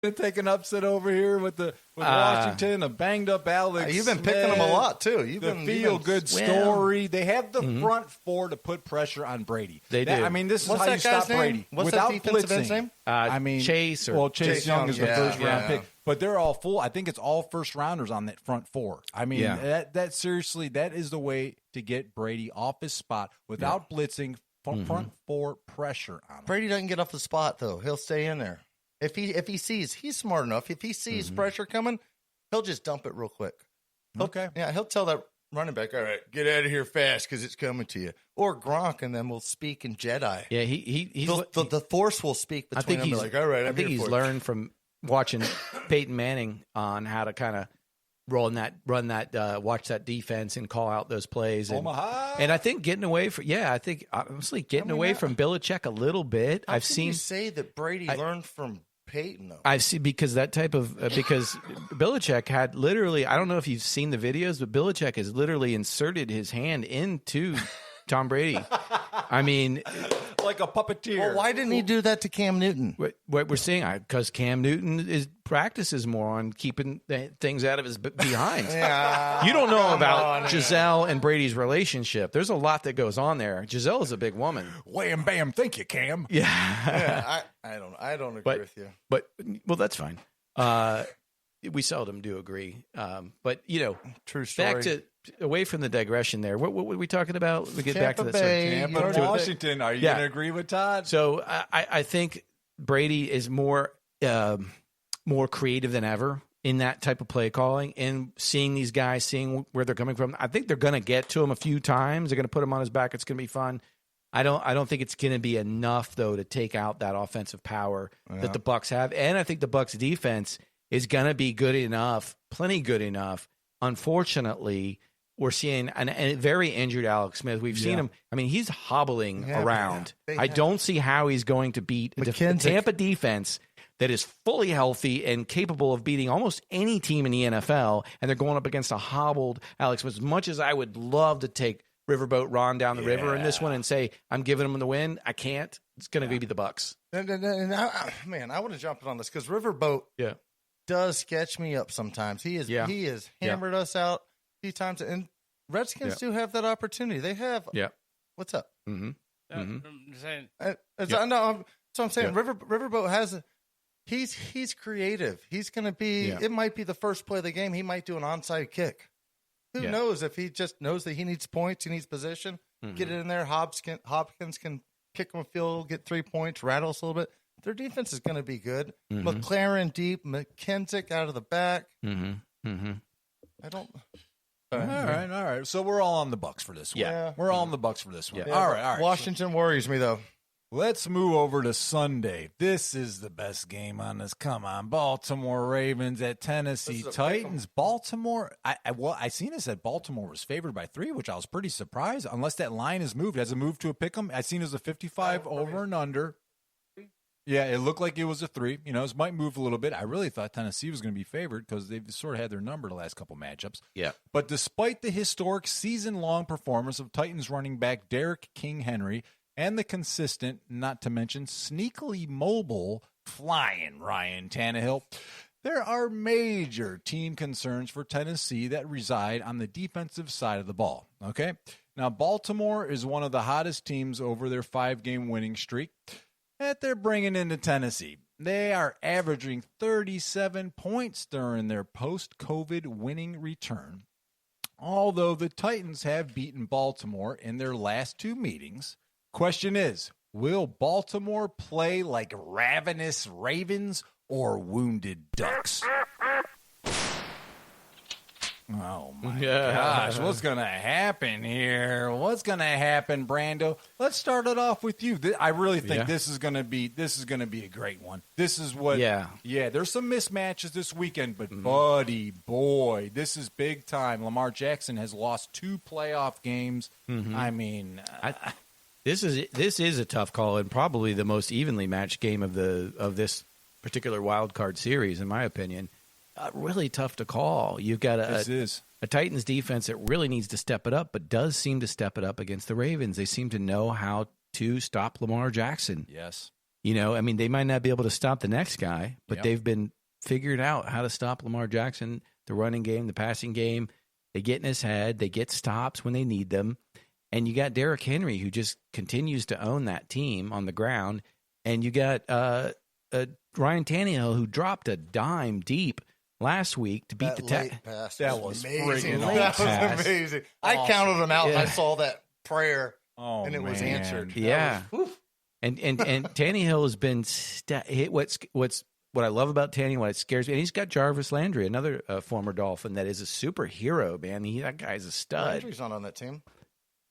Take an upset over here with Washington, a banged up Alex. You've been Smith, picking them a lot too. Feel good story. They have the front four to put pressure on Brady. They do. I mean, this is What's how that you stop guy's name? Brady What's without that defensive end's blitzing. name? Chase Young is the first round pick, yeah. but they're all full. I think it's all first rounders on that front four. I mean, Yeah. that seriously, that is the way to get Brady off his spot without blitzing. Front four pressure on him. Brady doesn't get off the spot though. He'll stay in there. If he sees, he's smart enough. If he sees pressure coming, he'll just dump it real quick. He'll tell that running back, all right, get out of here fast because it's coming to you. Or Gronk, and then we'll speak in Jedi. Yeah, he's the force will speak between them. Like, all right, I think he's learned from watching Peyton Manning on how to kind of watch that defense and call out those plays. And I think getting away from from Belichick a little bit. How can you say that Brady learned from Peyton though? I see, because that type of because Belichick had literally, I don't know if you've seen the videos, but Belichick has literally inserted his hand into Tom Brady. I mean, like a puppeteer. Well, why didn't he do that to Cam Newton? What we're seeing, because Cam Newton practices more on keeping things out of his behind. You don't know about Giselle and Brady's relationship. There's a lot that goes on there. Giselle is a big woman. Wham, bam, thank you, Cam. I don't agree with you. But that's fine. We seldom do agree. But true story. Back to away from the digression there. What were we talking about? We get back to that. Tampa, Washington. Are you going to agree with Todd? So I think Brady is more creative than ever in that type of play calling and seeing these guys, seeing where they're coming from. I think they're going to get to him a few times. They're going to put him on his back. It's going to be fun. I don't think it's going to be enough though to take out that offensive power that the Bucs have, and I think the Bucs defense is going to be good enough, plenty good enough. Unfortunately, we're seeing a very injured Alex Smith. We've seen him. I mean, he's hobbling around. I don't see how he's going to beat the Tampa defense that is fully healthy and capable of beating almost any team in the NFL, and they're going up against a hobbled Alex Smith. As much as I would love to take Riverboat Ron down the river in this one and say, I'm giving him the win, I can't. It's going to be the Bucs. Man, I want to jump in on this because Riverboat does sketch me up sometimes. He has hammered us out a few times, and Redskins do have that opportunity. They have. What's up? I'm saying. So I'm saying Riverboat has. He's creative. He's going to be. It might be the first play of the game. He might do an onside kick. Who knows if he just knows that he needs points, he needs position. Get it in there. Hopkins can kick him a field, get 3 points, rattle us a little bit. Their defense is going to be good. McLaren deep, McKenzie out of the back. I don't. All right. So we're all on the Bucs for this one. Yeah, we're all on the Bucs for this one. Yeah. All right. Washington worries me though. Let's move over to Sunday. This is the best game on this. Come on, Baltimore Ravens at Tennessee Titans. Baltimore. I seen it said Baltimore was favored by 3, which I was pretty surprised. Unless that line has moved. Has it moved to a pick'em? I seen it as a 55 over and under. Yeah, it looked like it was a 3. It might move a little bit. I really thought Tennessee was going to be favored because they've sort of had their number the last couple matchups. Yeah. But despite the historic season-long performance of Titans running back Derrick King Henry and the consistent, not to mention sneakily mobile, flying Ryan Tannehill, there are major team concerns for Tennessee that reside on the defensive side of the ball. Okay? Now, Baltimore is one of the hottest teams over their 5-game winning streak that they're bringing into Tennessee. They are averaging 37 points during their post-COVID winning return. Although the Titans have beaten Baltimore in their last 2 meetings, question is, will Baltimore play like ravenous ravens or wounded ducks? Oh, my gosh. What's going to happen here? What's going to happen, Brando? Let's start it off with you. I really think this is going to be a great one. This is what there's some mismatches this weekend, but buddy boy, this is big time. Lamar Jackson has lost 2 playoff games. I mean, this is a tough call and probably the most evenly matched game of this particular wild card series, in my opinion. Really tough to call. You've got a Titans defense that really needs to step it up, but does seem to step it up against the Ravens. They seem to know how to stop Lamar Jackson. Yes. I mean, they might not be able to stop the next guy, but they've been figured out how to stop Lamar Jackson, the running game, the passing game. They get in his head. They get stops when they need them. And you got Derrick Henry, who just continues to own that team on the ground. And you got Ryan Tannehill, who dropped a dime deep last week to beat late pass. That was amazing. friggin' That was pass. amazing. Awesome. I counted them out and I saw that prayer and it was man. answered. Yeah. And Tannehill has been what I love about Tannehill, what scares me, and he's got Jarvis Landry, another former Dolphin that is a superhero, man. That guy's a stud. Landry's not on that team.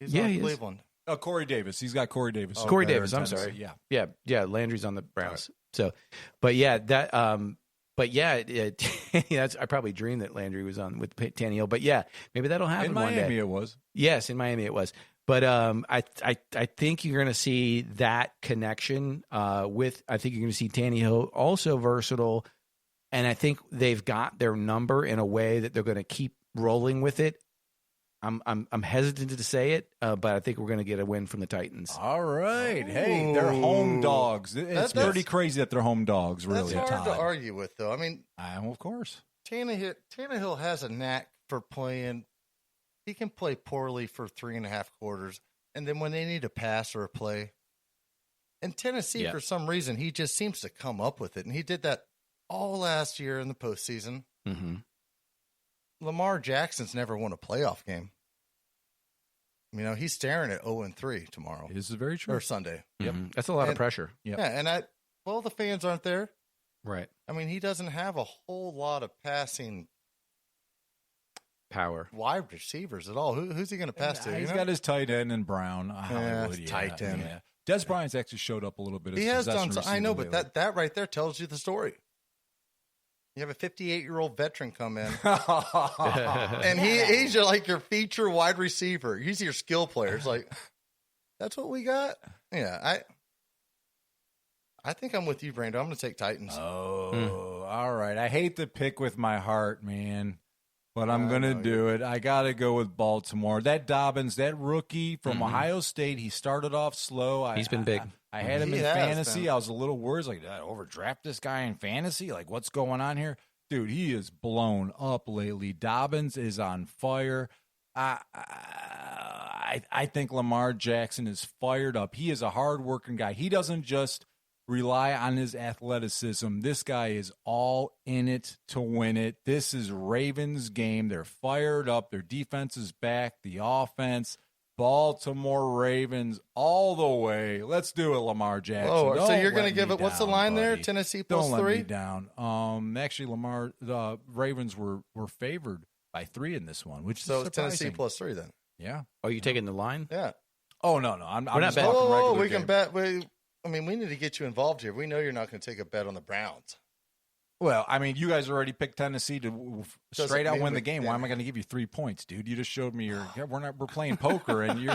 He's on Cleveland. Corey Davis. He's got Corey Davis. Corey Davis. I'm Tennessee. sorry. Yeah. Landry's on the Browns. Right. So, but yeah, that. That's I probably dreamed that Landry was on with Tannehill. But yeah, maybe that'll happen in one Miami. day. It was. Yes, in Miami it was. But I think you're going to see that connection with. I think you're going to see Tannehill also versatile, and I think they've got their number in a way that they're going to keep rolling with it. I'm hesitant to say it, but I think we're going to get a win from the Titans. All right. Hey, they're home dogs. It's pretty crazy that they're home dogs, really. That's hard Todd. to argue with, though. I mean, of course. Tannehill has a knack for playing. He can play poorly for 3.5 quarters, and then when they need a pass or a play, in Tennessee, for some reason, he just seems to come up with it, and he did that all last year in the postseason. Mm-hmm. Lamar Jackson's never won a playoff game. He's staring at 0-3 tomorrow. This is very true. Or Sunday. Yep. That's a lot of pressure. Yep. Yeah, and the fans aren't there. Right. I mean, he doesn't have a whole lot of passing power, wide receivers at all. Who's he going to pass to? He's got his tight end and Brown. Tight end. Yeah. Des Bryant's actually showed up a little bit. He has done. I know, but that right there tells you the story. You have a 58-year-old veteran come in, and he's your feature wide receiver. He's your skill player. It's like, that's what we got? Yeah, I think I'm with you, Brando. I'm going to take Titans. All right. I hate to pick with my heart, man, but I'm going to do it. I got to go with Baltimore. That Dobbins, that rookie from Ohio State, he started off slow. He's been big. I had him in fantasy. I was a little worried. Did I overdraft this guy in fantasy? Like, what's going on here? Dude, he is blown up lately. Dobbins is on fire. I think Lamar Jackson is fired up. He is a hard-working guy. He doesn't just rely on his athleticism. This guy is all in it to win it. This is Ravens' game. They're fired up. Their defense is back. The offense. Baltimore Ravens all the way. Let's do it, Lamar Jackson. Oh, so you're going to give it, what's the line there? Tennessee plus Don't 3? Let me down. Actually, the Ravens were favored by 3 in this one, which is surprising. Tennessee plus 3 then. Yeah. Are you taking the line? Yeah. Oh, no. I'm not just betting. talking regular we game. can bet. We need to get you involved here. We know you're not going to take a bet on the Browns. Well, I mean, you guys already picked Tennessee to straight out win the game. Yeah. Why am I going to give you 3 points, dude? You just showed me we're playing poker, and you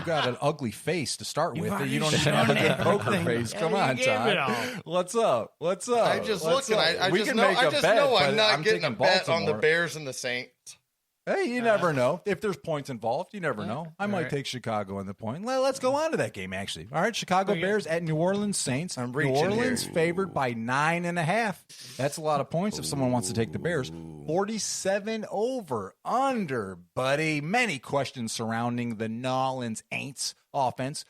got an ugly face to start with. You don't even have a good poker face. Come on, Todd. What's up? I just look and I just know I'm not getting a bet on the Bears and the Saints. Hey, you never know. If there's points involved, you never know. I might take Chicago in the point. Let's go on to that game, actually. All right, Chicago Bears at New Orleans Saints. I'm New reaching Orleans here. favored by 9.5. That's a lot of points if someone wants to take the Bears. 47 over, under, buddy. Many questions surrounding the New Orleans Saints offense.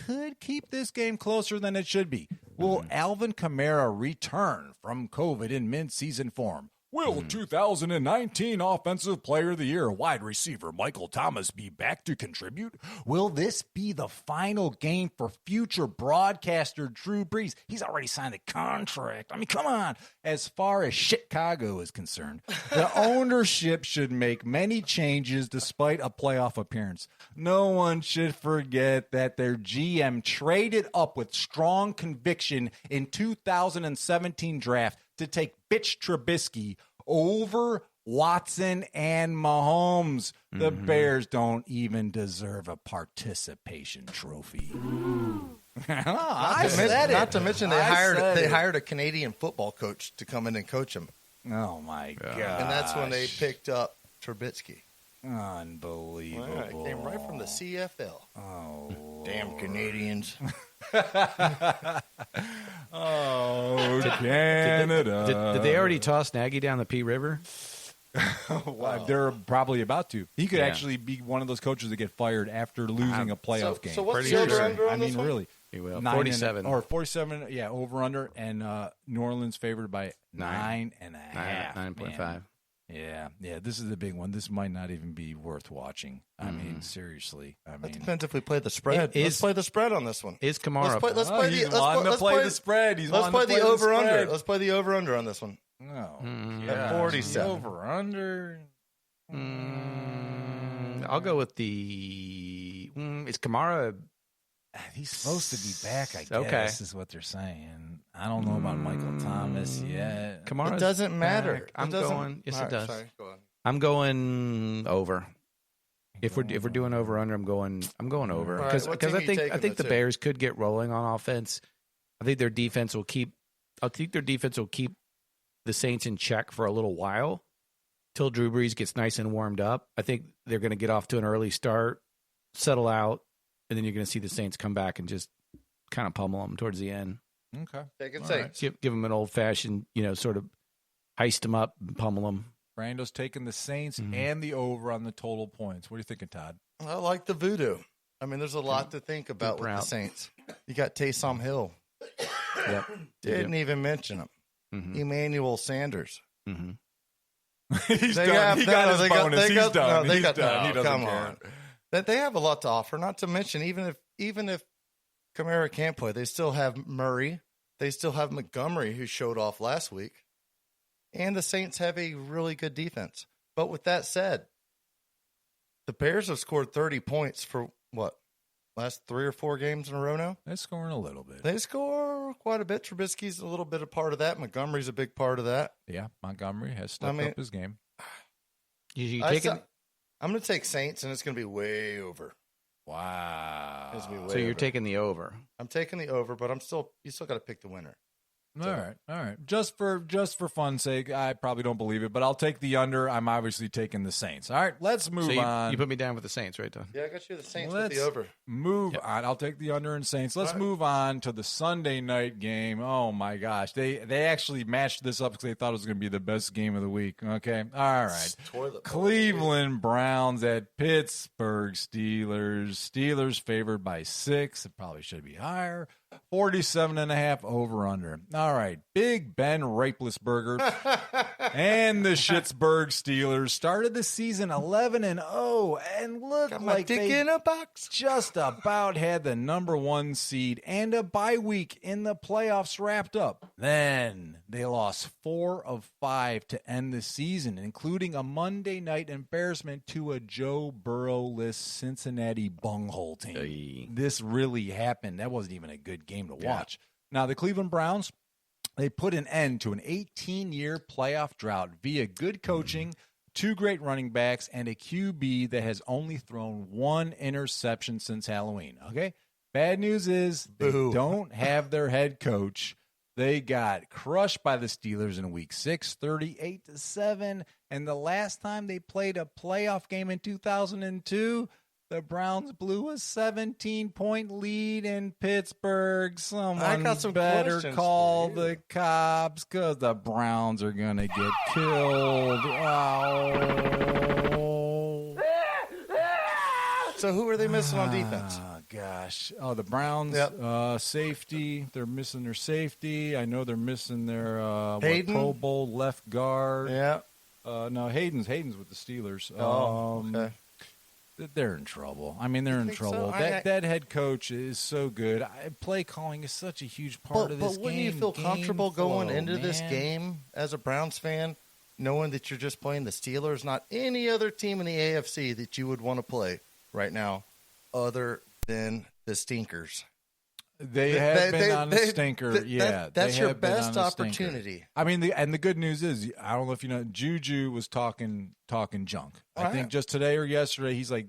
Could keep this game closer than it should be. Will Alvin Kamara return from COVID in mid-season form? Will 2019 Offensive Player of the Year wide receiver Michael Thomas be back to contribute? Will this be the final game for future broadcaster Drew Brees? He's already signed a contract. I mean, come on. As far as Chicago is concerned, the ownership should make many changes despite a playoff appearance. No one should forget that their GM traded up with strong conviction in 2017 draft to take Bitch Trubisky over Watson and Mahomes. The Bears don't even deserve a participation trophy. Not to mention they hired a Canadian football coach to come in and coach him. Oh my god! And that's when they picked up Trubisky. Unbelievable! Wow, it came right from the CFL. Oh, damn Canadians! Oh, Canada. Did they already toss Nagy down the Pea River? Well, they're probably about to. He could actually be one of those coaches that get fired after losing a playoff game. So what's Pretty the sure. over-under on I mean, this one? really. He will. 47. 47. Or 47, yeah, over-under. And New Orleans favored by 9.5. 9.5. Yeah, this is the big one. This might not even be worth watching. I mean, seriously. I It mean, depends if we play the spread. Let's play the spread on this one. Is Kamara? Let's play he's the wanting to play the spread. He's let's wanting play to the play over-under. spread. Let's play the over-under on this one. No. At 47. Over-under. I'll go with the. Is Kamara? He's supposed to be back, I guess, Okay. is what they're saying. I don't know about Michael Thomas yet. Kamara It doesn't matter. back. I'm It doesn't- going. Yes, All it right, does. sorry, go on. I'm going over. If we're doing over under, I'm going over All right, because what team are I you think taking the two? Bears could get rolling on offense. I think their defense will keep. I think their defense will keep the Saints in check for a little while till Drew Brees gets nice and warmed up. I think they're going to get off to an early start, settle out, and then you're going to see the Saints come back and just kind of pummel them towards the end. Okay. Take it All safe. right. Give them an old fashioned, sort of heist them up and pummel them. Brando's taking the Saints and the over on the total points. What are you thinking, Todd? I like the voodoo. I mean, there's a lot to think about with the route. Saints. You got Taysom Hill. Yep. Didn't even mention him. Mm-hmm. Emmanuel Sanders. Mm-hmm. He's They done. got- He no, got his they got- bonus. they He's got- done. no, they He's got- done. no, He doesn't come care. on. That they have a lot to offer. Not to mention, even if Kamara can't play, they still have Murray. They still have Montgomery, who showed off last week. And the Saints have a really good defense. But with that said, the Bears have scored 30 points for what? Last 3 or 4 games in a row now? They're scoring a little bit. They score quite a bit. Trubisky's a little bit a part of that. Montgomery's a big part of that. Yeah, Montgomery has stepped up his game. You I'm taking? going to take Saints, and it's going to be way over. Wow. It's gonna be way So you're over. taking the over. I'm taking the over, but you still got to pick the winner. All right. Just for fun's sake, I probably don't believe it, but I'll take the under. I'm obviously taking the Saints. All right, let's move So on. you put me down with the Saints, right, Todd? Yeah, I got you the Saints Let's with the over. move on. I'll take the under and Saints. Let's All right. move on to the Sunday night game. Oh my gosh, they actually matched this up because they thought it was going to be the best game of the week. Okay, all right. Toilet bowl. Cleveland Browns at Pittsburgh Steelers. Steelers favored by 6. It probably should be higher. 47.5 over under. All right. Big Ben Rapelessburger and the Schittsburg Steelers started the season 11-0 and looked Got my like dick they in a box. just about had the number 1 seed and a bye week in the playoffs wrapped up. Then they lost 4 of 5 to end the season, including a Monday night embarrassment to a Joe Burrow-less Cincinnati bunghole team. Hey. This really happened. That wasn't even a good game to watch. Now, the Cleveland Browns, they put an end to an 18-year playoff drought via good coaching, 2 great running backs, and a QB that has only thrown 1 interception since Halloween. Okay? Bad news is they don't have their head coach. They got crushed by the Steelers in Week 6, 38-7. And the last time they played a playoff game in 2002, the Browns blew a 17-point lead in Pittsburgh. Someone got some better questions call for you. the cops because the Browns are going to get killed. Oh. So who are they missing on defense? Oh, gosh. Oh, the Browns, Yep. safety. They're missing their safety. I know they're missing their Hayden? Pro Bowl left guard. Yeah. No, Hayden's with the Steelers. Okay. They're in trouble. I mean, they're in think so? trouble. I- That head coach is so good. Play calling is such a huge part of this But wouldn't game. you feel comfortable Game going flow, into this man. game as a Browns fan, knowing that you're just playing the Steelers, not any other team in the AFC that you would want to play right now, other than the Stinkers? They have been on a stinker. That's they your have been best on a stinker. opportunity. I mean, the good news is, I don't know if you know, Juju was talking junk. I think just today or yesterday, he's like,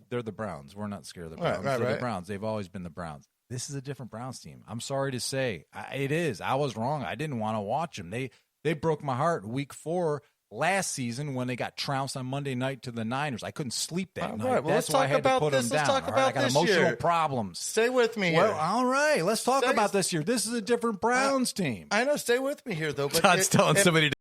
they're the Browns. We're not scared of the Browns. They're the Browns. They've always been the Browns. This is a different Browns team. I'm sorry to say. It is. I was wrong. I didn't want to watch them. They broke my heart. Week 4 last season when they got trounced on Monday night to the Niners. I couldn't sleep that night. Right. Well, That's why I had to put them down. I got emotional problems. Stay with me Well, here. all right. Let's talk about this year. This is a different Browns team. I know. Stay with me here, though. But Todd's telling somebody